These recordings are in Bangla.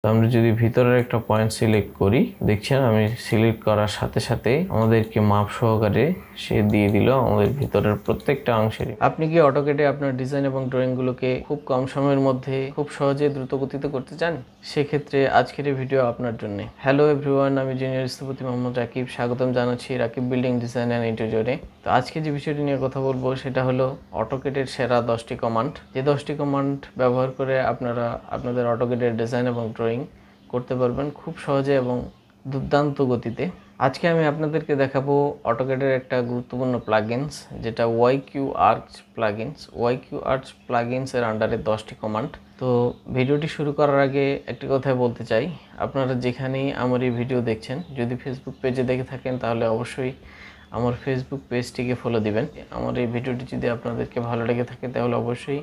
তো আমরা যদি ভিতরের একটা পয়েন্ট সিলেক্ট করি, দেখছেন আমি সিলেক্ট করার সাথে সাথে আমাদেরকে মাপ সহকারে সে দিয়ে দিল আমাদের ভিতরের প্রত্যেকটা অংশের। আপনি কি অটোক্যাডে আপনার ডিজাইন এবং ড্রয়িংগুলোকে খুব কম সময়ের মধ্যে খুব সহজে দ্রুত গতিতে করতে চান? সেক্ষেত্রে আজকের এই ভিডিও আপনার জন্য। হ্যালো এভরিওয়ান, আমি জুনিয়র স্থপতি মোহাম্মদ রাকিব। স্বাগতম জানাচ্ছি রাকিব বিল্ডিং ডিজাইন অ্যান্ড ইন্টেরিয়রে। তো আজকে যে বিষয়টি নিয়ে কথা বলবো সেটা হলো অটোক্যাডের সেরা 10টি কমান্ড। যে 10টি কমান্ড ব্যবহার করে আপনারা আপনাদের অটোক্যাডের ডিজাইন এবং ড্রয়িং করতে পারবেন খুব সহজে এবং দুর্দান্ত গতিতে। আজকে আমি আপনাদেরকে দেখাবো অটোক্যাডের একটা গুরুত্বপূর্ণ প্লাগইনস, যেটা ওয়াইকিউ আর্চ প্লাগইনস। ওয়াইকিউ আর্চ প্লাগইনস এর আন্ডারে 10টি কমান্ড। তো ভিডিওটি শুরু করার আগে একটি কথাই বলতে চাই, আপনারা যেখানেই আমার এই ভিডিও দেখছেন, যদি ফেসবুক পেজে দেখে থাকেন তাহলে অবশ্যই আমার ফেসবুক পেজটিকে ফলো দিবেন। আমার এই ভিডিওটি যদি আপনাদেরকে ভালো লেগে থাকে তাহলে অবশ্যই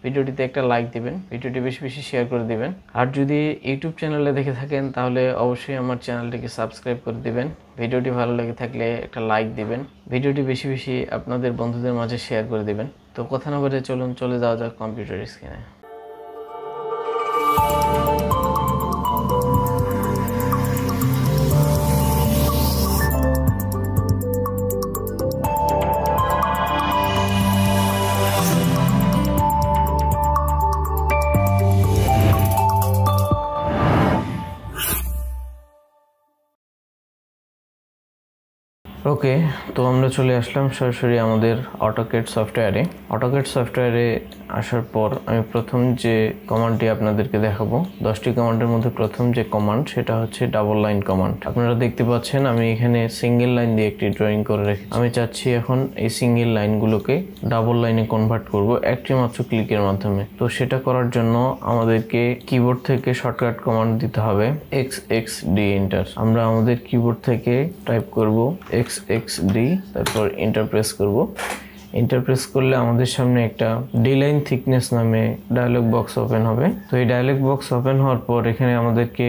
ভিডিওটিতে একটা লাইক দিবেন, ভিডিওটি বেশি বেশি শেয়ার করে দিবেন। আর যদি ইউটিউব চ্যানেলে দেখে থাকেন তাহলে অবশ্যই আমার চ্যানেলটিকে সাবস্ক্রাইব করে দিবেন। ভিডিওটি ভালো লেগে থাকলে একটা লাইক দিবেন, ভিডিওটি বেশি বেশি আপনাদের বন্ধুদের মাঝে শেয়ার করে দিবেন। তো কথা না বলে চলুন চলে যাওয়া যাক কম্পিউটার স্ক্রিনে। ওকে, তো আমরা চলে আসলাম সরাসরি আমাদের অটোক্যাড সফটওয়্যারে। অটোক্যাড সফটওয়্যারে আসার পর আমি প্রথম যে কমান্ডটি আপনাদেরকে দেখাবো, 10টি কমান্ডের মধ্যে প্রথম যে কমান্ড সেটা হচ্ছে ডাবল লাইন কমান্ড। আপনারা দেখতে পাচ্ছেন আমি এখানে সিঙ্গেল লাইন দিয়ে একটি ড্রয়িং করে রেখেছি। আমি চাচ্ছি এখন এই সিঙ্গেল লাইনগুলোকে ডাবল লাইনে কনভার্ট করব একটি মাত্র ক্লিকের মাধ্যমে। তো সেটা করার জন্য আমাদেরকে কিবোর্ড থেকে শর্টকাট কমান্ড দিতে হবে XXD এন্টার। আমরা আমাদের কিবোর্ড থেকে টাইপ করব XXD, তারপর এন্টার প্রেস করব। এন্টার প্রেস করলে আমাদের সামনে একটা ডি-লাইন থিকনেস নামে ডায়লগ বক্স ওপেন হবে। তো এই ডায়লগ বক্স ওপেন হওয়ার পর এখানে আমাদেরকে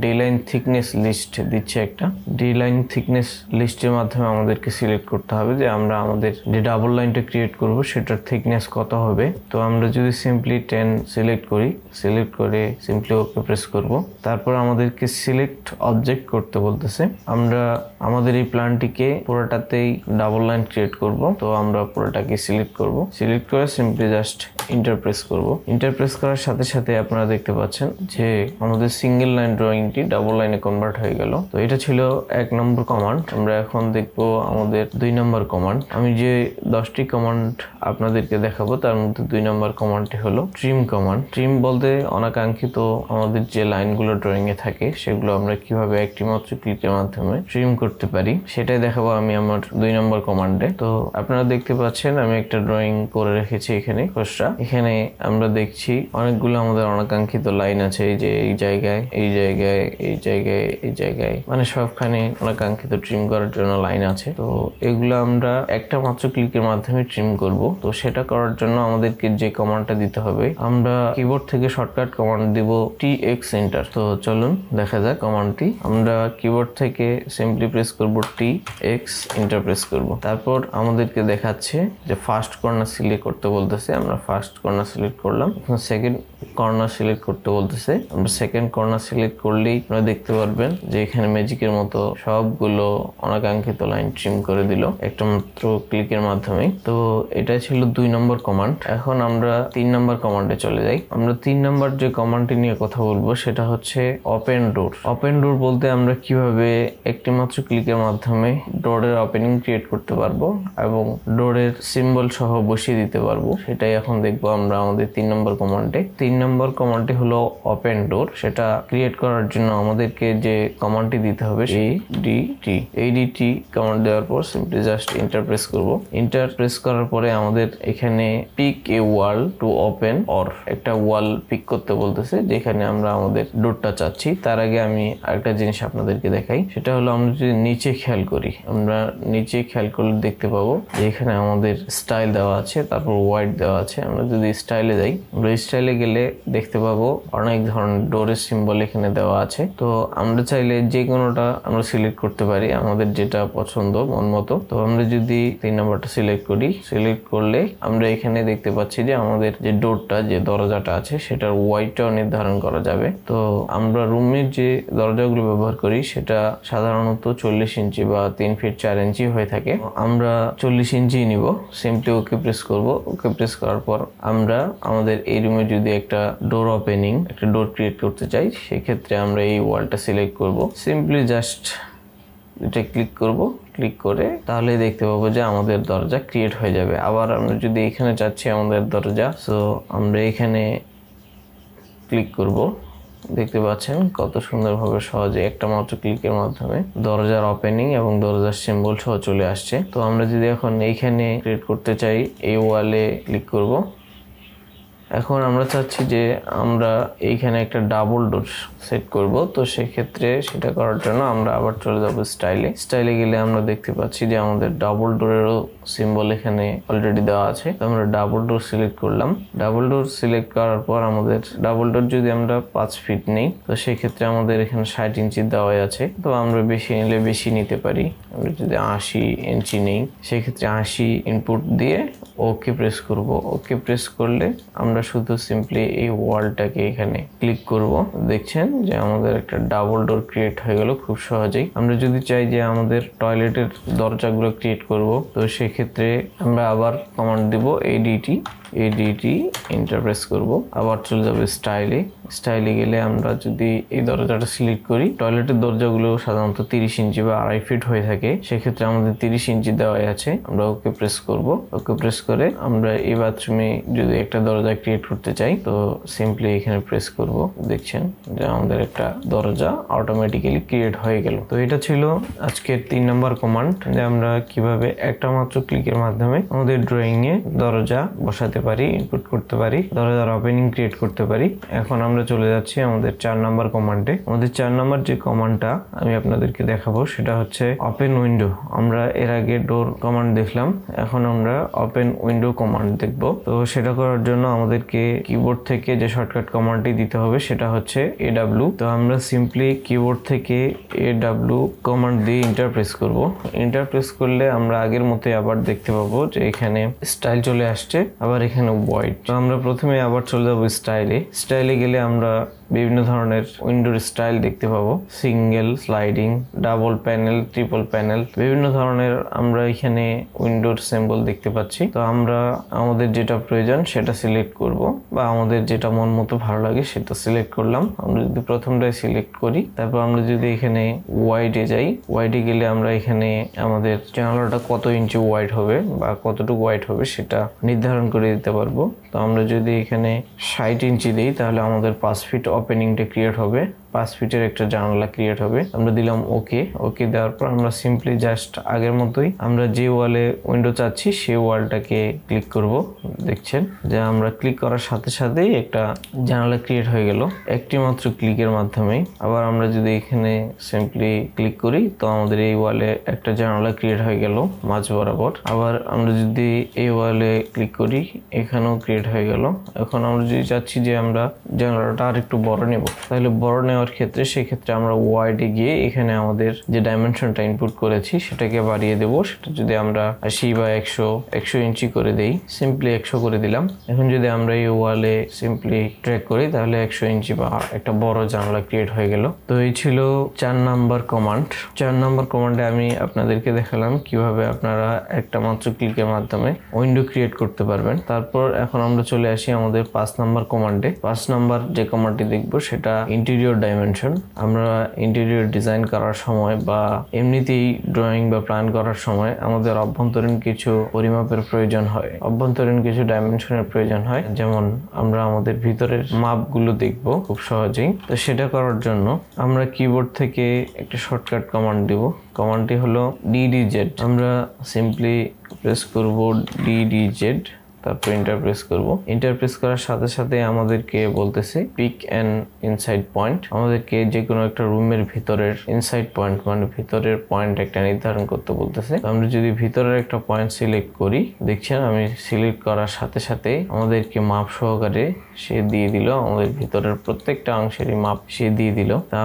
ডি-লাইন থিকনেস লিস্ট দিচ্ছে। একটা ডি-লাইন থিকনেস লিস্টের মাধ্যমে আমাদেরকে সিলেক্ট করতে হবে যে আমরা আমাদের যে ডাবল লাইনটা ক্রিয়েট করব সেটার থিকনেস কত হবে। তো আমরা যদি সিম্পলি 10 সিলেক্ট করি, সিলেক্ট করে সিম্পলি ওকে প্রেস করব। তারপর আমাদেরকে সিলেক্ট অবজেক্ট করতে বলতেছে। আমরা আমাদের এই প্ল্যানটিকে পুরোটাতেই ডাবল লাইন ক্রিয়েট করব। তো আমরা পুরোটাকে সিলেক্ট করব, সিলেক্ট করে সিম্পলি জাস্ট এন্টার প্রেস করব। এন্টার প্রেস করার সাথে সাথে আপনারা দেখতে পাচ্ছেন যে আমাদের সিঙ্গেল লাইন ড্রয়িং ডাবল লাইনে কনভার্ট হয়ে গেল। তো এটা ছিল 1 নম্বর কমান্ড। আমরা এখন দেখবো আমাদের 2 নম্বর কমান্ড। আমি যে 10টি কমান্ড আপনাদেরকে দেখাবো তার মধ্যে 2 নম্বর কমান্ডটি হলো ট্রিম কমান্ড। ট্রিম বলতে অনাকাঙ্ক্ষিত আমাদের যে লাইনগুলো ড্রয়িং এ থাকে সেগুলো আমরা কিভাবে একটি মাত্র ক্লিকের মাধ্যমে ট্রিম করতে পারি সেটাই দেখাবো আমি আমার 2 নম্বর কমান্ডে। তো আপনারা দেখতে পাচ্ছেন আমি একটা ড্রয়িং করে রেখেছি এখানে খসড়া। এখানে আমরা দেখছি অনেকগুলো আমাদের অনাকাঙ্ক্ষিত লাইন আছে, এই যে এই জায়গায়, এই জায়গায়, এই জায়গায়, এই জায়গায়, মানে সবখানে অনাকাঙ্ক্ষিত ট্রিম করার জন্য লাইন আছে। তো এগুলো আমরা একটা মাত্র ক্লিকের মাধ্যমে ট্রিম করব। তো সেটা করার জন্য আমাদেরকে যে কমান্ডটা দিতে হবে, আমরা কিবোর্ড থেকে শর্টকাট কমান্ড দিব TX এন্টার। তো চলুন দেখা যাক কমান্ডটি। আমরা কিবোর্ড থেকে সিম্পলি প্রেস করব TX এন্টার প্রেস করব। তারপর আমাদেরকে দেখাচ্ছে যে ফার্স্ট কর্নার সিলেক্ট করতে বলতেছে। আমরা ফার্স্ট কর্নার সিলেক্ট করলাম। এখন সেকেন্ড কর্নার সিলেক্ট করতে বলতেছে। আমরা সেকেন্ড কর্নার সিলেক্ট করলেই আপনারা দেখতে পারবেন যে এখানে ম্যাজিকের মতো সবগুলো অনাকাঙ্ক্ষিত লাইন ট্রিম করে দিল একটা মাত্র ক্লিকের মাধ্যমে। তো এটা ছিল 2 নম্বর কমান্ড। এখন আমরা 3 নম্বর কমান্ডে চলে যাই। আমরা 3 নম্বর যে কমান্ডটি নিয়ে কথা বলবো সেটা হচ্ছে ওপেন ডোর। ওপেন ডোর বলতে আমরা কিভাবে একটি মাত্র ক্লিকের মাধ্যমে ডোরের ওপেনিং ক্রিয়েট করতে পারবো এবং ডোরের সিম্বল সহ বসিয়ে দিতে পারবো, সেটাই এখন দেখবো আমরা আমাদের 3 নম্বর কমান্ডে। 3 নম্বর কমান্ডটি হলো ওপেন ডোর। সেটা ক্রিয়েট করার জন্য আমাদেরকে যে কমান্ডটি দিতে হবে ADT কমান্ড দেওয়ার পর সিম্পলি জাস্ট এন্টার প্রেস করব। এন্টার প্রেস করার পরে আমাদের এখানে pick a wall to open or একটা ওয়াল পিক করতে বলতেছে যেখানে আমরা আমাদের ডোরটা চাচ্ছি। তার আগে আমি আরেকটা জিনিস আপনাদেরকে দেখাই, সেটা হলো আমরা যদি নিচে খেয়াল করি, আমরা নিচে খেয়াল করলে দেখতে পাবো যে এখানে আমাদের স্টাইল দেওয়া আছে, তারপর হোয়াইট দেওয়া আছে। আমরা যদি স্টাইলে যাই, আমরা স্টাইলে গেলে দেখতে পাবো অনেক ধরনের ডোরের সিম্বল এখানে দেওয়া আছে। তো আমরা চাইলে যে কোনোটা আমরা সিলেক্ট করতে পারি, আমাদের যেটা পছন্দ মন মতো। তো আমরা যদি 3 নম্বরটা সিলেক্ট করি, সিলেক্ট করলে আমরা এখানে দেখতে পাচ্ছি যে আমাদের যে ডোরটা, যে দরজাটা আছে সেটার ওয়াইডটাও নির্ধারণ করা যাবে। তো আমরা রুমের যে দরজাগুলো ব্যবহার করি সেটা সাধারণত 40 ইঞ্চি বা 3 ফিট 4 ইঞ্চি হয়ে থাকে। আমরা 40 ইঞ্চি নিব। সিম্পলি ওকে প্রেস করব। ওকে প্রেস করার পর আমরা আমাদের এই রুমে যদি একটা ডোর ওপেনিং, একটা ডোর ক্রিয়েট করতে চাই, সেক্ষেত্রে আমরা এই ওয়ালটা সিলেক্ট করব। সিম্পলি জাস্ট এটা ক্লিক করব। ক্লিক করে তাহলে দেখতে পাবো যে আমাদের দরজা ক্রিয়েট হয়ে যাবে। আবার আমরা যদি এখানে চাচ্ছি আমাদের দরজা, সো আমরা এখানে ক্লিক করব। দেখতে পাচ্ছেন কত সুন্দরভাবে সহজে একটা মাত্র ক্লিকের মাধ্যমে দরজার ওপেনিং এবং দরজার সিম্বল সহ চলে আসছে। তো আমরা যদি এখন এইখানে ক্রিয়েট করতে চাই, এই ওয়ালে ক্লিক করব। এখন আমরা চাচ্ছি যে আমরা এইখানে একটা ডাবল ডোর সেট করব। তো সেক্ষেত্রে সেটা করার জন্য আমরা আবার চলে যাব স্টাইলে গেলে আমরা দেখতে পাচ্ছি যে আমাদের ডাবল ডোরেরও সিম্বল এখানে অলরেডি দেওয়া আছে। তো আমরা ডাবল ডোর সিলেক্ট করলাম। ডাবল ডোর সিলেক্ট করার পর আমাদের ডাবল ডোর যদি আমরা 5 ফিট নেই, তো সেক্ষেত্রে আমাদের এখানে 60 ইঞ্চি দেওয়া আছে। তো আমরা বেশি নিলে বেশি নিতে পারি। আমরা যদি 80 ইঞ্চি নেই, সেক্ষেত্রে 80 ইনপুট দিয়ে ওকে প্রেস করব। ওকে প্রেস করলে আমরা শুধু সিম্পলি এই ওয়ালটাকে এখানে ক্লিক করব। দেখছেন যে আমাদের একটা ডাবল ডোর ক্রিয়েট হয়ে গেল খুব সহজেই। আমরা যদি চাই যে আমাদের টয়লেটের দরজাগুলো ক্রিয়েট করব, তো সেক্ষেত্রে আমরা আবার কমান্ড দিব এডিটি এন্টার প্রেস করব। আবার চলে যাবে স্টাইলে গেলে আমরা যদি এই দরজাটা সিলেক্ট করি, টয়লেটের দরজাগুলো সাধারণত 30 ইঞ্চি বা 2.5 ফিট হয়ে থাকে। সেক্ষেত্রে আমাদের 30 ইঞ্চি দেওয়াই আছে। আমরা ওকে প্রেস করব। ওকে প্রেস করে আমরা এই বাথরুমে যদি একটা দরজা ক্রিয়েট করতে চাই, তো সিম্পলি এখানে প্রেস করব। দেখছেন যে আমাদের একটা দরজা অটোমেটিক্যালি ক্রিয়েট হয়ে গেল। তো এটা ছিল আজকের 3 নম্বর কমান্ড, যে আমরা কিভাবে একটা মাত্র ক্লিকের মাধ্যমে আমাদের ড্রয়িং এ দরজা বসাতে পারি, ইনপুট করতে পারি, দরজার ওপেনিং ক্রিয়েট করতে পারি। এখন আমরা চলে যাচ্ছি আমাদের 4 নম্বর কমান্ডে। আমাদের 4 নম্বর যে কমান্ডটা আমি আপনাদেরকে দেখাবো সেটা হচ্ছে ওপেন উইন্ডো। আমরা এর আগে ডোর কমান্ড দেখলাম, এখন আমরা ওপেন উইন্ডো কমান্ড দেখব। তো সেটা করার জন্য আমাদেরকে কিবোর্ড থেকে যে শর্টকাট কমান্ডটি দিতে হবে সেটা হচ্ছে AW। তো আমরা সিম্পলি কিবোর্ড থেকে AW কমান্ড দিয়ে এন্টার প্রেস করব। এন্টার প্রেস করলে আমরা আগের মতোই আবার দেখতে পাবো যে এখানে স্টাইল চলে আসছে, আবার এখানে হোয়াইট। তো আমরা প্রথমে আবার চলে যাবো স্টাইলে গেলে আমরা বিভিন্ন ধরনের উইন্ডোর স্টাইল দেখতে পাবো। Single, sliding, double panel, triple panel, বিভিন্ন ধরনের আমরা এখানে উইন্ডোর সিম্বল দেখতে পাচ্ছি। তো আমরা আমাদের যেটা প্রয়োজন সেটা সিলেক্ট করব, বা আমাদের যেটা মন মতো ভালো লাগে সেটা সিলেক্ট করলাম। আমরা যদি প্রথমটাই সিলেক্ট করি, তারপর আমরা যদি এখানে ওয়াইডে যাই, ওয়াইডে গেলে আমরা এখানে আমাদের জানালাটা কত ইঞ্চি ওয়াইড হবে বা কতটুকু ওয়াইড হবে সেটা নির্ধারণ করে দিতে পারবো। তো আমরা যদি এখানে 60 ইঞ্চি দিই, তাহলে আমাদের 5 ফিট ওপেনিংটা ক্রিয়েট হবে, 5 ফিটের একটা জানালা ক্রিয়েট হবে। আমরা দিলাম ওকে দেওয়ার পর আমরা সিম্পলি জাস্ট আগের মতোই আমরা যে ওয়ালে উইন্ডো চাচ্ছি সেই ওয়ালটাকে ক্লিক করব। দেখছেন যে আমরা ক্লিক করার সাথে সাথেই একটা জানালা ক্রিয়েট হয়ে গেল একটি মাত্র ক্লিকের মাধ্যমে। আবার আমরা যদি এখানে সিম্পলি ক্লিক করি, তো আমাদের এই ওয়ালে একটা জানালা ক্রিয়েট হয়ে গেল মাঝ বরাবর। আবার আমরা যদি এই ওয়ালে ক্লিক করি, এখানেও ক্রিয়েট হয়ে গেল। এখন আমরা যদি চাচ্ছি যে আমরা জানালাটা আর একটু বড় নেব, তাহলে বড় নেওয়ার ক্ষেত্রে সেক্ষেত্রে আমরা ওয়াইডে গিয়ে এখানে আমাদের যে ডাইমেনশনটা ইনপুট করেছি সেটাকে বাড়িয়ে দেব। সেটা যদি আমরা 80 বা 100 ইঞ্চি করে দেই, সিম্পলি 100 করে দিলাম। এখন যদি আমরা এই ওয়ালে সিম্পলি ট্র্যাক করি, তাহলে 100 ইঞ্চি বা একটা বড় জানলা ক্রিয়েট হয়ে গেল। তো এই ছিল 4 নাম্বার কমান্ড। 4 নাম্বার কমান্ডে আমি আপনাদেরকে দেখালাম কিভাবে আপনারা একটা মাত্র ক্লিকের মাধ্যমে উইন্ডো ক্রিয়েট করতে পারবেন। তারপর এখন আমরা চলে আসি আমাদের 5 নাম্বার কমান্ডে। 5 নাম্বার যে কমান্ডটি দেখবো সেটা ইন্টেরিয়র ডাইমেনশন। আমরা ইন্টেরিয়র ডিজাইন করার সময় বা এমনিতেই ড্রয়িং বা প্ল্যান করার সময় আমাদের অভ্যন্তরীণ কিছু পরিমাপের প্রয়োজন হয়, অভ্যন্তরীণ কিছু ডাইমেনশনের প্রয়োজন হয়। যেমন আমরা আমাদের ভিতরের মাপগুলো দেখব খুব সহজেই। তো সেটা করার জন্য আমরা কিবোর্ড থেকে একটা শর্টকাট কমান্ড দিব। কমান্ডটি হলো DDZ। আমরা সিম্পলি প্রেস করব DDZ। তারপর এন্টার প্রেস করব। এন্টার প্রেস করার সাথে সাথে আমাদেরকে বলতেছে পিক অ্যান ইনসাইড পয়েন্ট, আমাদেরকে যে কোনো একটা রুমের ভিতরের ইনসাইড পয়েন্ট মানে ভিতরের পয়েন্ট একটা নির্ধারণ করতে বলতেছে। আমরা যদি ভিতরের একটা পয়েন্ট সিলেক্ট করি, দেখছেন আমি সিলেক্ট করার সাথে সাথে আমাদেরকে মাপ সহকারে সে দিয়ে দিল, আমাদের ভিতরের প্রত্যেকটা অংশেরই মাপ সে দিয়ে দিল। তা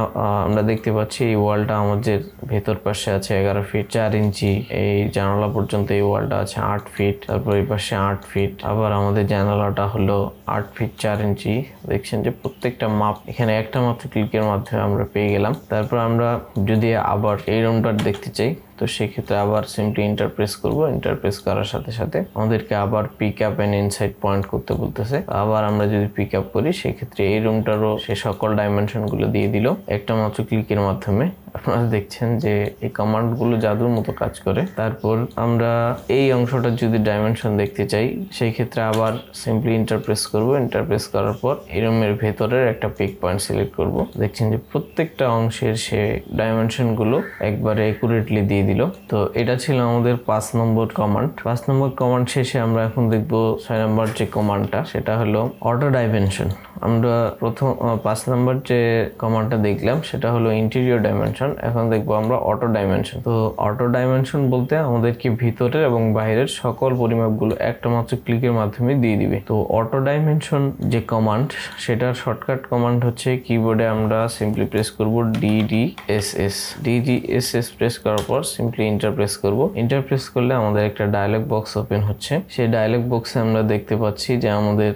আমরা দেখতে পাচ্ছি এই ওয়ালটা আমাদের ভেতর পাশে আছে 11 ফিট 4 ইঞ্চি, এই জানালা পর্যন্ত এই ওয়ালটা আছে 8 ফিট, তারপর এই পাশে 8 ফিট, আবার আমাদের জানালাটা হলো 8 ফিট 4 ইঞ্চি। দেখছেন যে প্রত্যেকটা মাপ এখানে একটা মাত্র ক্লিকের মাধ্যমে আমরা পেয়ে গেলাম। তারপর আমরা যদি আবার এই রুমটা দেখতে চাই, তো সেক্ষেত্রে আবার সিম্পলি এন্টার প্রেস করব। এন্টার প্রেস করার সাথে সাথে আমাদেরকে আবার pick up and inside point করতে বলতেছে। আবার আমরা যদি পিক আপ করি, সেক্ষেত্রে এই রুমটারও সে সকল ডাইমেনশন গুলো দিয়ে দিল একটা মাত্র ক্লিকের মাধ্যমে। আপনারা দেখছেন যে এই কমান্ড গুলো জাদুর মতো কাজ করে। তারপর আমরা এই অংশটার যদি ডাইমেনশন দেখতে চাই, সেই ক্ষেত্রে আবার সিম্পলি এন্টার প্রেস করব। এন্টার প্রেস করার পর এই রুমের ভেতরের একটা পিক পয়েন্ট সিলেক্ট করব। দেখছেন যে প্রত্যেকটা অংশের সে ডাইমেনশন গুলো একবারে একুরেটলি দিয়ে দিল। তো এটা ছিল আমাদের 5 নম্বর কমান্ড। 5 নম্বর কমান্ড শেষে আমরা এখন দেখব 6 নম্বর যে কমান্ডটা, সেটা হলো অটো ডাইমেনশন। আমরা প্রথম 5 নম্বর যে কমান্ডটা দেখলাম সেটা হলো ইন্টেরিয়র ডাইমেনশন, এখন দেখবো আমরা অটো ডাইমেনশন। তো অটো ডাইমেনশন বলতে আমাদেরকে ভিতরের এবং বাইরের সকল পরিমাপগুলো একটা মাত্র ক্লিকের মাধ্যমে দিয়ে দিবে। তো অটো ডাইমেনশন যে কমান্ড, সেটার শর্টকাট কমান্ড হচ্ছে কিবোর্ডে আমরা সিম্পলি প্রেস করব DDSS। DDSS প্রেস করার পর সিম্পলি এন্টার প্রেস করব। এন্টার প্রেস করলে আমাদের একটা ডায়লগ বক্স ওপেন হচ্ছে। সেই ডায়লগ বক্সে আমরা দেখতে পাচ্ছি যে আমাদের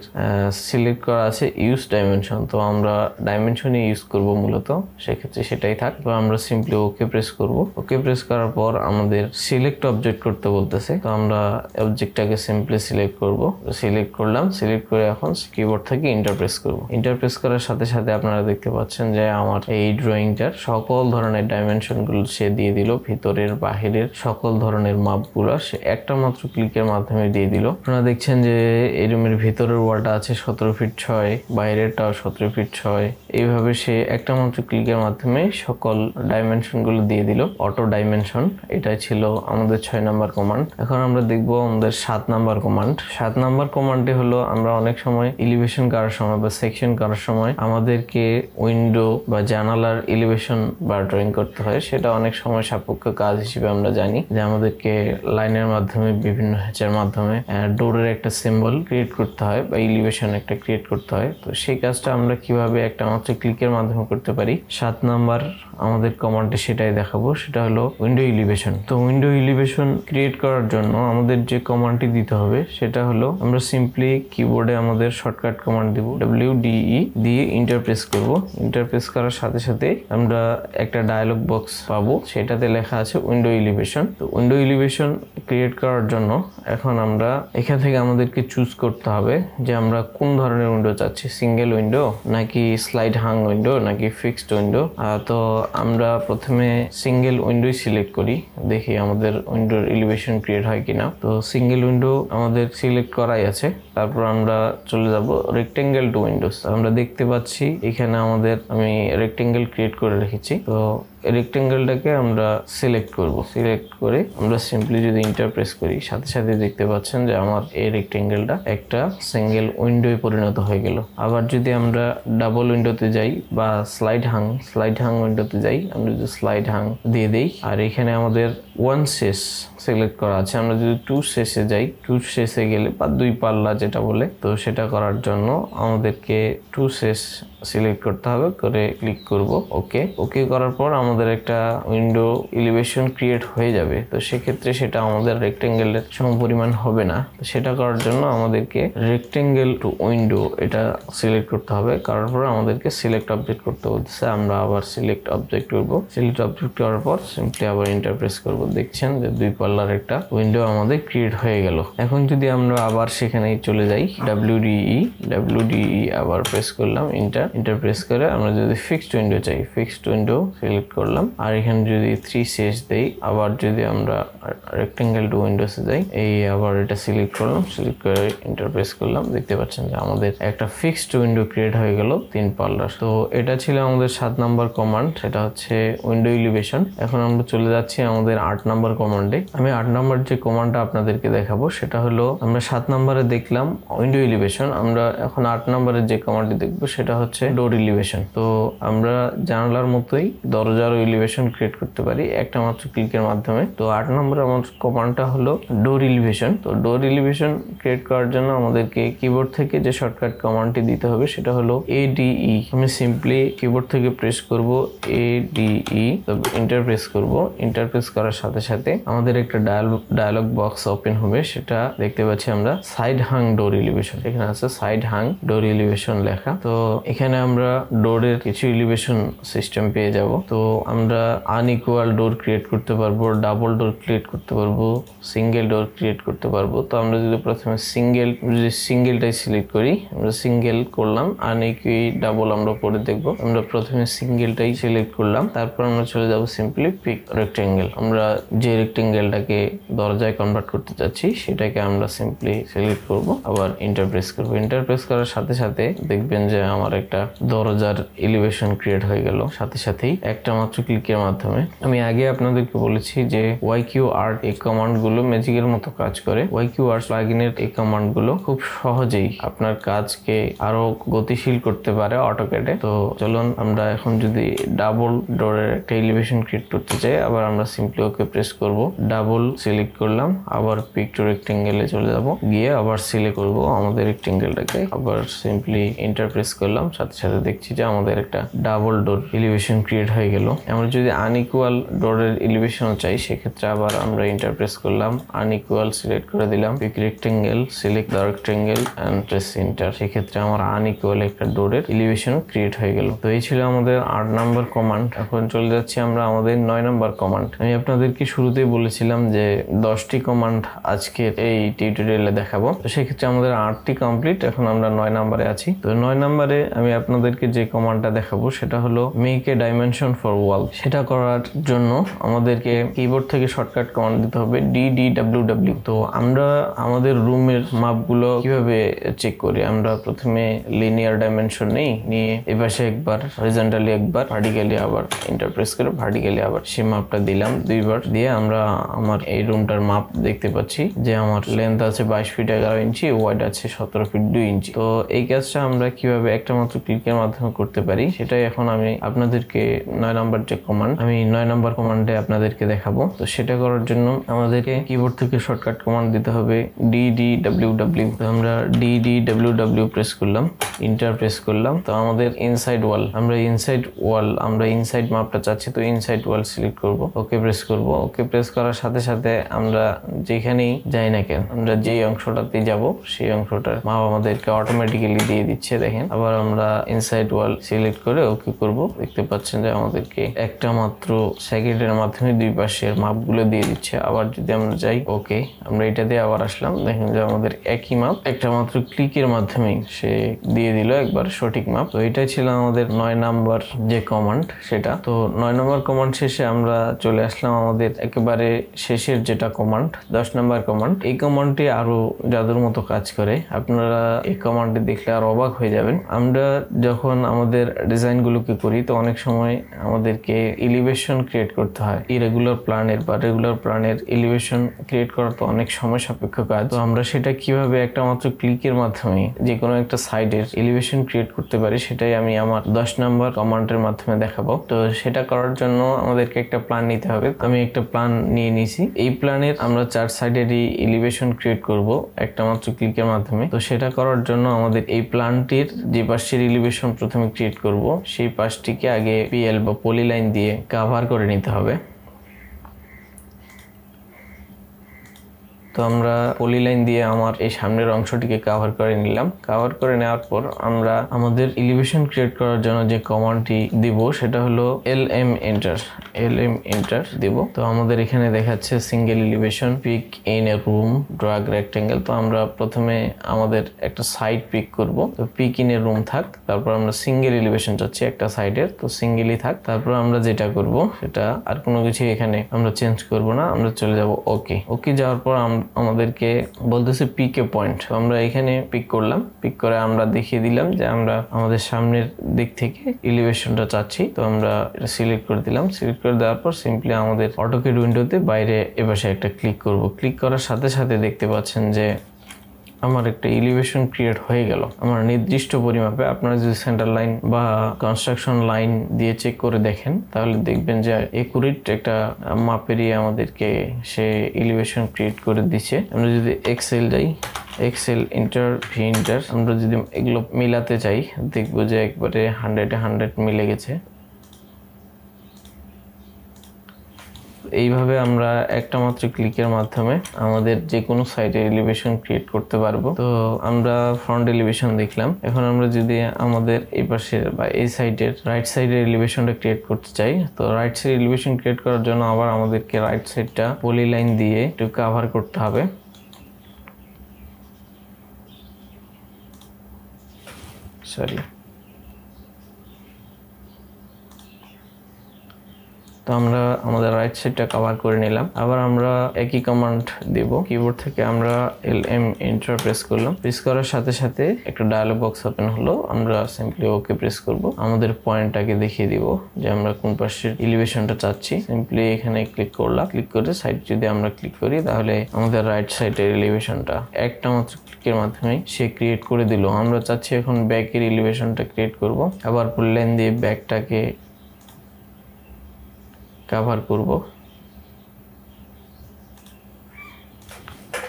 সিলেক্ট করা আছে ইউজ ডাইমেনশন। তো আমরা ডাইমেনশনই ইউজ করব মূলত, সেক্ষেত্রে সেটাই থাক। তো আমরা সিম্পলি ওকে প্রেস করব। ওকে প্রেস করার পর আমাদের সিলেক্ট অবজেক্ট করতে বলতেছে। তো আমরা অবজেক্টটাকে সিম্পলি সিলেক্ট করব। সিলেক্ট করলাম, সিলেক্ট করে এখন কিবোর্ড থেকে এন্টার প্রেস করব। এন্টার প্রেস করার সাথে সাথে আপনারা দেখতে পাচ্ছেন যে আমার এই ড্রয়িংটার সকল ধরনের ডাইমেনশন গুলো সে দিয়ে দিল, ভিতরের বাহিরের সকল ধরনের মাপগুলো সে একটা মাত্র ক্লিকের মাধ্যমে দিয়ে দিল। আপনারা দেখছেন যে এই রুমের ভিতরের ওয়ালটা আছে 17 ফিট 6, বাইরেরটাও 17 ফিট 6। এইভাবে সে একটা মাত্র ক্লিকের মাধ্যমে সকল ডাইমেনশন গুলো দিয়ে দিল, অটো ডাইমেনশন। এটাই ছিল আমাদের 6 নাম্বার কমান্ড। এখন আমরা দেখবো আমাদের 7 নাম্বার কমান্ড। 7 নাম্বার কমান্ডটি হলো আমরা অনেক সময় এলিভেশন করার সময় বা সেকশন করার সময় আমাদেরকে উইন্ডো বা জানালার এলিভেশন বা ড্রয়িং করতে হয়। সেটা অনেক সময় সাপেক্ষ কাজ হিসেবে আমরা জানি যে আমাদেরকে লাইনের মাধ্যমে বিভিন্ন হ্যাচের মাধ্যমে ডোরের একটা সিম্বল ক্রিয়েট করতে হয় বা এলিভেশন একটা ক্রিয়েট করতে হয়। তো সেই কাজটা আমরা কিভাবে একটা মাত্র ক্লিকের মাধ্যমে করতে পারি, 7 নাম্বার আমাদের কমান্ডে সেটাই দেখাবো। সেটা হলো উইন্ডো এলিভেশন। তো উইন্ডো এলিভেশন ক্রিয়েট করার জন্য আমাদের যে কমান্ডটি দিতে হবে সেটা হলো আমরা সিম্পলি কিবোর্ডে আমাদের শর্টকাট কমান্ড দিব WDE দিয়ে এন্টার প্রেস করব। এন্টার প্রেস করার সাথে সাথে আমরা একটা ডায়লগ বক্স পাবো, সেটাতে লেখা আছে উইন্ডো এলিভেশন। তো উইন্ডো এলিভেশন ক্রিয়েট করার জন্য এখন আমরা এখান থেকে আমাদেরকে চুজ করতে হবে যে আমরা কোন ধরনের উইন্ডো চাচ্ছি, সিঙ্গেল উইন্ডো নাকি স্লাইড হাং উইন্ডো নাকি ফিক্সড উইন্ডো। তো আমরা প্রথমে সিঙ্গেল উইন্ডোই সিলেক্ট করি, দেখি আমাদের উইন্ডোর এলিভেশন ক্রিয়েট হয় কিনা। তো সিঙ্গেল উইন্ডো আমাদের সিলেক্ট করাই আছে। তারপর আমরা চলে যাব রেক্টেঙ্গেল টু উইন্ডোজ। আমরা দেখতে পাচ্ছি এখানে আমাদের আমি রেক্টেঙ্গেল ক্রিয়েট করে রেখেছি। তো রেক্টেঙ্গেলটাকে আমরা সিলেক্ট করব। সিলেক্ট করে আমরা সিম্পলি যদি এন্টার প্রেস করি, সাথে সাথে দেখতে পাচ্ছেন যে আমার এই রেক্টেঙ্গেলটা একটা সিঙ্গেল উইন্ডোয় পরিণত হয়ে গেল। আবার যদি আমরা ডাবল উইন্ডোতে যাই বা স্লাইড হাং উইন্ডোতে যাই, আমরা যদি স্লাইড হাং দিয়ে দেই, আর এখানে আমাদের ওয়ান শেষ সিলেক্ট করা আছে। আমরা যদি 2 শেষে যাই, 2 শেষে গেলে বা 2 পাল্লা যেটা বলে, তো সেটা করার জন্য আমাদেরকে 2 শেষ সিলেক্ট করতে হবে, করে ক্লিক করব ওকে। ওকে করার পর আমাদের একটা উইন্ডো এলিভেশন ক্রিয়েট হয়ে যাবে। তো সেক্ষেত্রে সেটা আমাদের রেক্টেঙ্গেলের সমপরিমাণ হবে না। তো সেটা করার জন্য আমাদেরকে রেক্টেঙ্গেল টু উইন্ডো এটা সিলেক্ট করতে হবে। করার পর আমাদেরকে সিলেক্ট অবজেক্ট করতে বলতেছে। আমরা আবার সিলেক্ট অবজেক্ট করব। সিলেক্ট অবজেক্ট করার পর সিম্পলি আবার এন্টার প্রেস করব। দেখছেন যে 2 পাল্লার একটা উইন্ডো আমাদের ক্রিয়েট হয়ে গেল। এখন যদি আমরা আবার সেখানে চলে যাই, WDE আবার প্রেস করলাম, এন্টার প্রেস করে আমরা যদি ফিক্সড উইন্ডো চাই, ফিক্সড উইন্ডো সিলেক্ট করলাম। আর এখানে যদি 3 শেষ দেই, আবার যদি আমরা রেক্টেঙ্গেল টু উইন্ডোসে যাই, এই আবার এটা সিলেক্ট করলাম, সিলেক্ট করে এন্টার প্রেস করলাম। দেখতে পাচ্ছেন যে আমাদের একটা ফিক্সড উইন্ডো ক্রিয়েট হয়ে গেল 3 পাল্লার। তো এটা ছিল আমাদের 7 নাম্বার কমান্ড, সেটা হচ্ছে উইন্ডো এলিভেশন। এখন আমরা চলে যাচ্ছি আমাদের 8 নাম্বার কমান্ডে। আমি 8 নম্বর যে কমান্ডটা আপনাদেরকে দেখাবো সেটা হলো, আমরা 7 নম্বরে দেখলাম উইন্ডো এলিভেশন, আমরা এখন 8 নম্বরের যে কমান্ডটি দেখবো সেটা হচ্ছে ডোর এলিভেশন। তো আমরা জানালার মতোই দরজার এলিভেশন ক্রিয়েট করতে পারি একটা মাত্র ক্লিকের মাধ্যমে। তো 8 নম্বর আমার কমান্ডটা হলো ডোর এলিভেশন। তো ডোর এলিভেশন ক্রিয়েট করার জন্য আমাদেরকে কিবোর্ড থেকে যে শর্টকাট কমান্ডটি দিতে হবে সেটা হলো ADE। আমি সিম্পলি কিবোর্ড থেকে প্রেস করব ADE, তবে এন্টার প্রেস করব। এন্টার প্রেস করার সাথে সাথে আমাদের একটা ডায়ালগ বক্স ওপেন হবে, সেটা দেখতে পাচ্ছি আমরা সাইড হাং ডোর এলিভেশন। এখানে আছে সাইড হাং ডোর এলিভেশন লেখা। তো এখানে আমরা ডোরের কিছু এলিভেশন সিস্টেম পেয়ে যাব। তো আমরা আনইকুয়াল ডোর ক্রিয়েট করতে পারবো, ডাবল ডোর ক্রিয়েট করতে পারবো, সিঙ্গেল ডোর ক্রিয়েট করতে পারবো। তো আমরা যদি প্রথমে সিঙ্গেলটাই সিলেক্ট করি, আমরা সিঙ্গেল করলাম, আনইকুয়াল ডাবল আমরা পরে দেখবো। আমরা প্রথমে সিঙ্গেলটাই সিলেক্ট করলাম, তারপর আমরা চলে যাব সিম্পলি পিক রেক্টেঙ্গেল। আমরা যে রেক্টেঙ্গেলটাকে দরজায় কনভার্ট করতে চাচ্ছি সেটাকে আমরা সিম্পলি সিলেক্ট করব, আবার এন্টার প্রেস করব। এন্টার প্রেস করার সাথে সাথে দেখবেন যে আমার একটা দরজার এলিভেশন ক্রিয়েট হয়ে গেল সাথে সাথেই একটা মাত্র ক্লিকের মাধ্যমে। আমি আগে আপনাদেরকে বলেছি যে YQArt এই কমান্ড গুলো ম্যাজিকের মতো কাজ করে। YQArt প্লাগইনের এই কমান্ড গুলো খুব সহজেই আপনার কাজকে আরো গতিশীল করতে পারে অটোক্যাডে। তো চলুন আমরা এখন যদি ডাবল ডোরের একটা এলিভেশন ক্রিয়েট করতে চাই, আবার আমরা সিম্পলি ওকে প্রেস করব, ডাবল সিলেক্ট করলাম, আবার পিক টু রেক্টেঙ্গেলে চলে যাব, গিয়ে আবার সিলেক্ট করব আমাদের রেক্টেঙ্গেলটাকে, আবার সিম্পলি এন্টার প্রেস করলাম, সাথে সাথে দেখছি যে আমাদের একটা ডাবল ডোর এলিভেশন ক্রিয়েট হয়ে গেল। আমরা যদি আনইকুয়াল ডোরের এলিভেশন চাই সেক্ষেত্রে আবার আমরা এন্টার প্রেস করলাম, আনইকুয়াল সিলেক্ট করে দিলাম, pick rectangle, select the rectangle and press enter. সেক্ষেত্রে আমার আনইকুয়াল একটা ডোরের এলিভেশন ক্রিয়েট হয়ে গেল। তো এই ছিল আমাদের 8 নম্বর কমান্ড। এখন চলে যাচ্ছি আমরা আমাদের 9 নম্বর কমান্ড। আমি আপনাদেরকে শুরুতেই বলেছিলাম যে 10টি কমান্ড আজকের এই টিউটোরিয়ালে দেখাবো। তো সেক্ষেত্রে আমাদের 8টি কমপ্লিট, এখন আমরা 9 নম্বরে আছি। তো 9 নম্বরে আমি আপনাদেরকে যে কমান্ডটা দেখাবো সেটা হলো মেক এ ডাইমেনশন ফর ওয়াল। সেটা করার জন্য আমাদেরকে কিবোর্ড থেকে শর্টকাট কমান্ড দিতে হবে DDWW। তো আমরা আমাদের রুমের মাপগুলো কিভাবে চেক করি, আমরা প্রথমে লিনিয়ার ডাইমেনশন নিয়ে এপাশে একবার, হরিজন্টালি একবার, ভার্টিক্যালি আবার এন্টার প্রেস করে ভার্টিক্যালি আবার সেই মাপটা দিলাম 2বার। দিয়ে আমরা আমার এই রুমটার মাপ দেখতে পাচ্ছি যে আমার লেন্থ আছে 22 ফিট 11 ইঞ্চি, ওয়াইড আছে 17 ফিট 2 ইঞ্চি। তো এই কাজটা আমরা কিভাবে একটা মাত্র ক্লিকের মাধ্যমে করতে পারি সেটাই এখন আমি আপনাদেরকে 9 নম্বর যে কমান্ড, আমি 9 নম্বর কমান্ডে আপনাদেরকে দেখাবো। তো সেটা করার জন্য আমাদেরকে কিবোর্ড থেকে শর্টকাট কমান্ড দিতে হবে DDWW। তো আমরা DDWW প্রেস করলাম, এন্টার প্রেস করলাম। তো আমাদের ইনসাইড ওয়াল, আমরা ইনসাইড মাপটা চাচ্ছি, তো ইনসাইড ওয়াল সিলেক্ট করব, ওকে প্রেস করব। ওকে প্রেস করার সাথে সাথে আমরা যেখানেই যাই না কেন, আমরা যেই অংশটাতে যাব সেই অংশটার মাপ আমাদেরকে অটোমেটিক্যালি দিয়ে দিচ্ছে। দেখেন, আবার আমরা ইনসাইড ওয়াল সিলেক্ট করে ওকে করব। দেখতে পাচ্ছেন যে আমাদেরকে একটা মাত্র সেকেন্ডের মাধ্যমে দুই পাশের মাপগুলো দিয়ে দিচ্ছে। আবার যদি আমরা যাই ওকে, আমরা এটা দিয়ে আবার আসলাম, দেখেন যে আমাদের একই মাপ একটা মাত্র ক্লিকের মাধ্যমে সে দিয়ে দিল একবার সঠিক মাপ। তো এটাই ছিল আমাদের 9 নাম্বার যে কমান্ড সেটা। তো 9 নম্বর কমান্ড শেষে আমরা চলে আসলাম আমাদের একেবারে শেষের যেটা কমান্ড, 10 নম্বর কমান্ড। এই কমান্ডটি আরো জাদুর মতো কাজ করে, আপনারা এই কমান্ডটি দেখলে আরো অবাক হয়ে যাবেন। আমরা যখন আমাদের ডিজাইন গুলোকে করি তো অনেক সময় আমাদেরকে এলিভেশন ক্রিয়েট করতে হয়। ইরেগুলার প্ল্যানের বা রেগুলার প্ল্যানের এলিভেশন ক্রিয়েট করা তো অনেক সময় সাপেক্ষ কাজ। তো আমরা সেটা কিভাবে একটা মাত্র ক্লিকের মাধ্যমে যে কোনো একটা সাইডের এলিভেশন ক্রিয়েট করতে পারি সেটাই আমি আমার 10 নম্বর কমান্ডের মাধ্যমে দেখাবো। তো সেটা করার জন্য আমাদেরকে একটা প্ল্যান নিতে হবে। আমি একটা প্ল্যান নিয়ে নিয়েছি। এই প্ল্যানের আমরা 4 সাইডেরই এলিভেশন ক্রিয়েট করব একটা মাত্র ক্লিকের মাধ্যমে। তো সেটা করার জন্য আমাদের এই প্ল্যানটির যে পাশের এলিভেশন প্রথমে ক্রিয়েট করব সেই পাশটিকে আগে PL বা পলিলাইন দিয়ে কভার করে নিতে হবে। তো আমরা পলিলাইন দিয়ে আমার এই সামনের অংশটিকে কভার করে নিলাম। কভার করে নেওয়ার পর আমরা আমাদের এলিভেশন ক্রিয়েট করার জন্য যে কমান্ডটি দিব সেটা হলো LM এন্টার দিব। তো আমাদের এখানে দেখাচ্ছে single elevation, peak in a room, drug rectangle. তো আমরা প্রথমে আমাদের একটা সাইড পিক করব। তো পিক ইন এ রুম থাক, তারপর আমরা সিঙ্গেল এলিভেশন চাচ্ছি একটা সাইডের, তো সিঙ্গেলই থাক। তারপর আমরা যেটা করব সেটা আর কোনো কিছু এখানে আমরা চেঞ্জ করব না, আমরা চলে যাব ওকে। ওকে যাওয়ার পর আমরা আমাদেরকে বলতেছে পিক এ পয়েন্ট। আমরা এখানে পিক করলাম, পিক করে আমরা দেখিয়ে দিলাম যে আমরা আমাদের সামনের দিক থেকে এলিভেশনটা চাচ্ছি। তো আমরা এটা সিলেক্ট করে দিলাম। সিলেক্ট করে দেওয়ার পর সিম্পলি আমাদের অটোকেড উইন্ডোতে বাইরে এপাশে একটা ক্লিক করব। ক্লিক করার সাথে সাথে দেখতে পাচ্ছেন যে আমার একটা এলিভেশন ক্রিয়েট হয়ে গেল আমার নির্দিষ্ট পরিমাপে। আপনারা যদি সেন্টার লাইন বা কনস্ট্রাকশন লাইন দিয়ে চেক করে দেখেন তাহলে দেখবেন যে একুরেট একটা মাপেরই আমাদেরকে সে এলিভেশন ক্রিয়েট করে দিচ্ছে। আমরা যদি এক্সেল যাই, এক্সেল ইন্টার ভি ইন্টার, আমরা যদি এগুলো মিলাতে চাই দেখবো যে একবারে 100-এ 100 মিলে গেছে। এইভাবে আমরা একটা মাত্র ক্লিকের মাধ্যমে আমাদের যে কোনো সাইটে এলিভেশন ক্রিয়েট করতে পারবো। তো আমরা ফ্রন্ট এলিভেশন দেখলাম, এখন আমরা যদি আমাদের এই পাশের বা এই সাইডের রাইট সাইডের এলিভেশনটা ক্রিয়েট করতে চাই, তো রাইট সাইড এলিভেশন ক্রিয়েট করার জন্য আবার আমাদেরকে রাইট সাইডটা পলি লাইন দিয়ে একটু কভার করতে হবে। সরি, তো আমরা আমাদের রাইট সাইডটা কভার করে নিলাম। আবার আমরা একই কমান্ড দেব, কিবোর্ড থেকে আমরা LM এন্টার প্রেস করলাম। প্রেস করার সাথে সাথে একটা ডায়লগ বক্স ওপেন হলো। আমরা সিম্পলি ওকে প্রেস করব। আমাদের পয়েন্টটাকে দেখিয়ে দিব যে আমরা কোন পাশের এলিভেশনটা চাচ্ছি। সিম্পলি এখানে ক্লিক করলাম। ক্লিক করে সাইড যদি আমরা ক্লিক করি তাহলে আমাদের রাইট সাইডের এলিভেশনটা একটা মাত্র ক্লিকের মাধ্যমে সে ক্রিয়েট করে দিল। আমরা চাচ্ছি এখন ব্যাকের এলিভেশনটা ক্রিয়েট করব। আবার পুল লাইন দিয়ে ব্যাকটাকে কভার করব।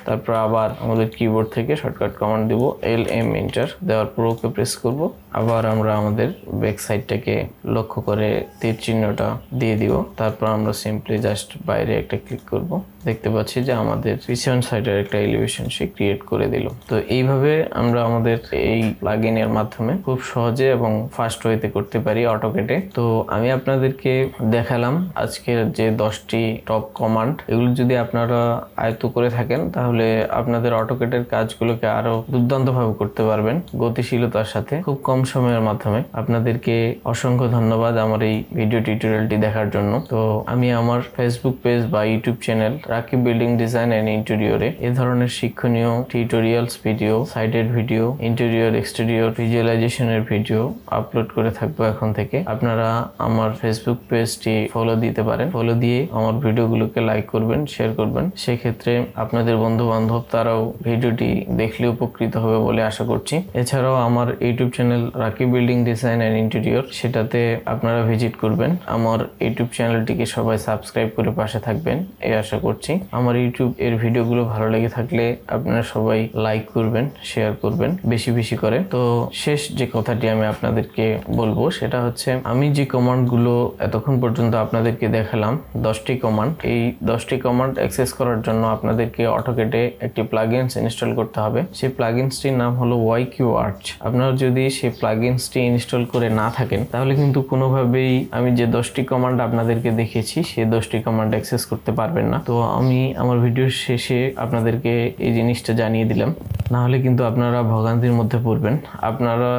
তারপর আবার আমাদের কিবোর্ড থেকে শর্টকাট কমান্ড দেব LM এন্টার, দেওয়ার পর ওকে প্রেস করব। আবার আমরা আমাদের ব্যাক সাইডটাকে লক্ষ্য করে তীর চিহ্নটা দিয়ে দিব। তারপর আমরা সিম্পলি জাস্ট বাইরে একটা ক্লিক করব। দেখতে পাচ্ছি যে আমাদের পিছন সাইডের একটা এলিভেশন সে ক্রিয়েট করে দিল। তো এইভাবে আমরা আমাদের এই প্লাগইনের মাধ্যমে খুব সহজে এবং ফাস্ট ওয়েতে করতে পারি অটোকেটে। তো আমি আপনাদেরকে দেখালাম আজকের যে 10টি টপ কমান্ড। এগুলো যদি আপনারা আয়ত্ত করে থাকেন তাহলে আপনাদের অটোকেটের কাজগুলোকে আরো দুর্দান্তভাবে করতে পারবেন গতিশীলতার সাথে, খুব কম সময়ের মাধ্যমে। আপনাদেরকে অসংখ্য ধন্যবাদ আমার এই ভিডিও টিউটোরিয়ালটি দেখার জন্য। তো আমি আমার ফেসবুক পেজ বা YouTube channel Rakib building design and ইন্টেরিয়রে এ ধরনের শিক্ষণীয় টিউটোরিয়ালস ভিডিও, সাইটের ভিডিও, ইন্টেরিয়র এক্সটেরিয়র ভিজুয়ালাইজেশনের ভিডিও আপলোড করে থাকবো এখন থেকে। আপনারা আমার ফেসবুক পেজটি ফলো দিতে পারেন। ফলো দিয়ে আমার ভিডিওগুলোকে লাইক করবেন, শেয়ার করবেন। সেক্ষেত্রে আপনাদের বন্ধু বান্ধব তারাও ভিডিওটি দেখলে উপকৃত হবে বলে আশা করছি। এছাড়াও আমার YouTube channel Rakib building design and interior, সেটাতে আপনারা ভিজিট করবেন। আমার ইউটিউব চ্যানেলটিকে সবাই সাবস্ক্রাইব করে পাশে থাকবেন এই আশা করছি। আমার ইউটিউব এর ভিডিওগুলো ভালো লেগে থাকলে আপনারা সবাই লাইক করবেন, শেয়ার করবেন বেশি বেশি করে। তো শেষ যে কথাটি আমি আপনাদেরকে বলবো সেটা হচ্ছে, আমি যে কমান্ডগুলো এতক্ষণ পর্যন্ত আপনাদেরকে দেখালাম 10টি কমান্ড, এই 10টি কমান্ড অ্যাক্সেস করার জন্য আপনাদেরকে অটোকেটে একটি প্লাগইনস ইনস্টল করতে হবে। সেই প্লাগইনসটির নাম হলো YQ Arch। আপনারা যদি সেই প্লাগইনসটি ইনস্টল করে না থাকেন তাহলে কিন্তু কোনোভাবেই আমি যে 10টি কমান্ড আপনাদেরকে দেখিয়েছি সেই 10টি কমান্ড অ্যাক্সেস করতে পারবেন না। তো আমি আমার ভিডিওর শেষে আপনাদেরকে এই জিনিসটা জানিয়ে দিলাম, না হলে কিন্তু আপনারা ভোগান্তির মধ্যে পড়বেন। আপনারা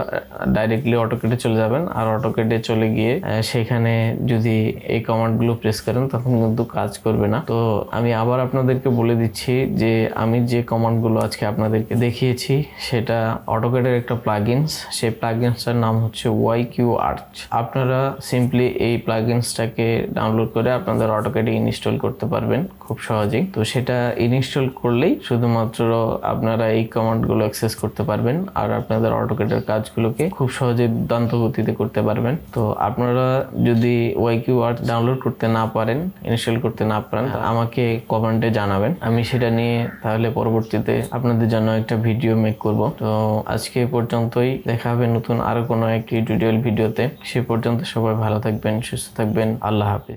ডাইরেক্টলি অটোকেটে চলে যাবেন, আর অটোকেটে চলে গিয়ে সেখানে যদি এই কমান্ডগুলো প্রেস করেন তখন কিন্তু কাজ করবে না। তো আমি আবার আপনাদেরকে বলে দিচ্ছি যে আমি যে কমান্ডগুলো আজকে আপনাদেরকে দেখিয়েছি সেটা অটোকেটের একটা প্লাগইনস। সেই প্লাগইনসটার নাম হচ্ছে YQ Arch। আপনারা সিম্পলি এই প্লাগইনসটাকে ডাউনলোড করে আপনাদের অটোকেটে ইনস্টল করতে পারবেন খুব সহজেই। তো সেটা ইনস্টল করলেই শুধুমাত্র আপনারা এই কমান্ডগুলো অ্যাক্সেস করতে পারবেন আর আপনাদের অটোকেটের কাজগুলোকে খুব সহজে দুর্দান্ত গতিতে করতে পারবেন। তো আপনারা যদি YQ Arch ডাউনলোড করতে না পারেন, ইনস্টল করতে না পারেন, আমাকে কমেন্টে জানাবেন। আমি সেটা নিয়ে তাহলে পরবর্তীতে আপনাদের জন্য একটা ভিডিও মেক করব। তো আজকে পর্যন্তই, দেখা হবে নতুন আরো কোনো একটি টিউটোরিয়াল ভিডিওতে। সে পর্যন্ত সবাই ভালো থাকবেন, সুস্থ থাকবেন। আল্লাহ হাফেজ।